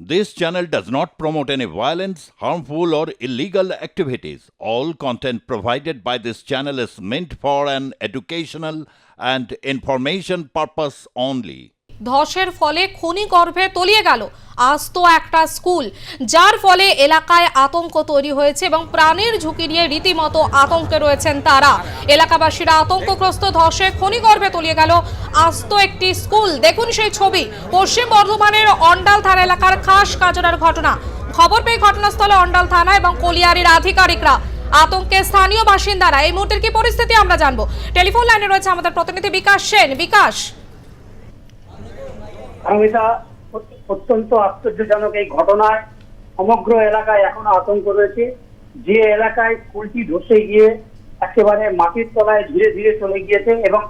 This channel does not promote any violence, harmful, or illegal activities. All content provided by this channel is meant for an educational and information purpose only. ধসের ফলে খনিগর্ভে তলিয়ে গেল আস্ত একটা school, যার ফলে এলাকায় আতঙ্ক তৈরি হয়েছে এবং প্রাণের ঝুঁকি নিয়ে রীতিমতো আতঙ্কে রয়েছেন তারা। এলাকাবাসীরা আতঙ্কগ্রস্ত, ধসে খনিগর্ভে তলিয়ে গেল আস্ত একটি স্কুল। দেখুন সেই ছবি, পশ্চিম বর্ধমানের অন্ডাল থানা এলাকার খাস কাজরার ঘটনা। খবর পেয়ে ঘটনাস্থলে অন্ডাল থানা এবং কলিয়ারির আধিকারিকরা। আতঙ্কে স্থানীয় বাসিন্দারা। এই মুহূর্তের কি পরিস্থিতি আমরা জানবো। টেলিফোন লাইনে রয়েছে আমাদের প্রতিনিধি বিকাশ সেন। বিকাশ, এটা অত্যন্ত আশ্চর্যজনক এই ঘটনায় সমগ্র এলাকায় এখনো আতঙ্ক রয়েছে। যে এলাকায় স্কুলটি ধসে গিয়ে একেবারে মাটির তলায় ধীরে ধীরে চলে গিয়েছে এবং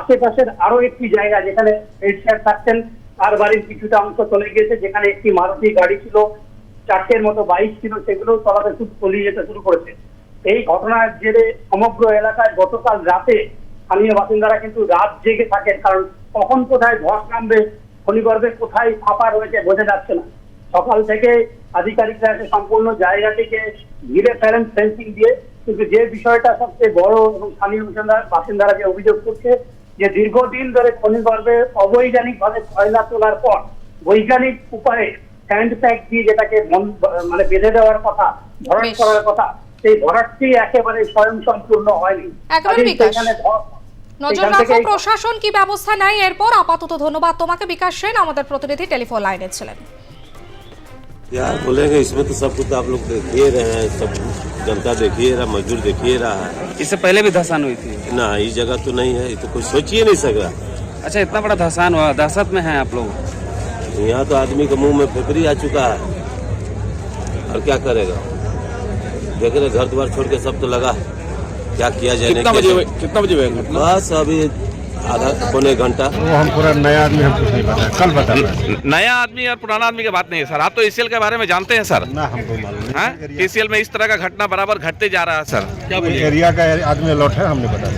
আশেপাশের আরো একটি জায়গা যেখানে হেড স্যার থাকতেন তার বাড়ির কিছুটা অংশ চলে গিয়েছে, যেখানে একটি মারুতি গাড়ি ছিল, 4টের মতো বাইক ছিল, সেগুলো তলাতে খুব তলিয়ে যেতে শুরু করেছে। এই ঘটনার জেরে সমগ্র এলাকায় গতকাল রাতে স্থানীয় বাসিন্দারা কিন্তু রাত জেগে থাকেন, কারণ কখন কোথায় ধস নামবে, খনিগর্ভে কোথায় ফাঁপা রয়েছে বোঝা যাচ্ছে না। সকাল থেকে আধিকারিকরা এসে সম্পূর্ণ জায়গাটিকে ঘিরে ফেলেন ফেন্সিং দিয়ে, কিন্তু যে বিষয়টা সবচেয়ে বড় এবং স্থানীয় বাসিন্দারা যে অভিযোগ করছে যে দীর্ঘদিন ধরে খনিগর্ভে অবৈজ্ঞানিকভাবে কয়লা তোলার পর বৈজ্ঞানিক উপায়ে স্যান্ড প্যাক দিয়ে যেটাকে মানে বেঁধে দেওয়ার কথা, ভরাট করার কথা, সেই ভরাটটি একেবারে স্বয়ংসম্পূর্ণ হয়নি। নজর রাখো প্রশাসন কি ব্যবস্থা নেয় এরপর। আপাতত ধন্যবাদ তোমাকে বিকাশ সেন, আমাদের প্রতিনিধি টেলিফোন লাইনে ছিলেন। यार बोलेंगे इसमें तो सब कुछ आप लोग देखिए रहे हैं, सब जनता देखिए रहा, मजदूर देखिए रहा है। इससे पहले भी धसान हुई थी ना इस जगह तो नहीं है, ये तो कुछ सोच ही नहीं सका। अच्छा, इतना बड़ा धसान हुआ, दहशत में हैं आप लोग। यहाँ तो आदमी के मुंह में फेफड़ी आ चुका है, और क्या करेगा। देख रहे घर द्वार छोड़ के सब तो लगा, क्या किया जाए। कितना बजे हुआ घटना? बस अभी आधा पौने घंटा। वो हम पूरा नया आदमी, हम कुछ नहीं पता, कल बता। नया आदमी और पुराना आदमी की बात नहीं है सर, आप तो ईसीएल के बारे में जानते हैं सर। ना हमको मालूम हैं ईसीएल में इस तरह का घटना बराबर घटते जा रहा है सर। क्या एरिया का आदमी अलॉट है, हमने बता।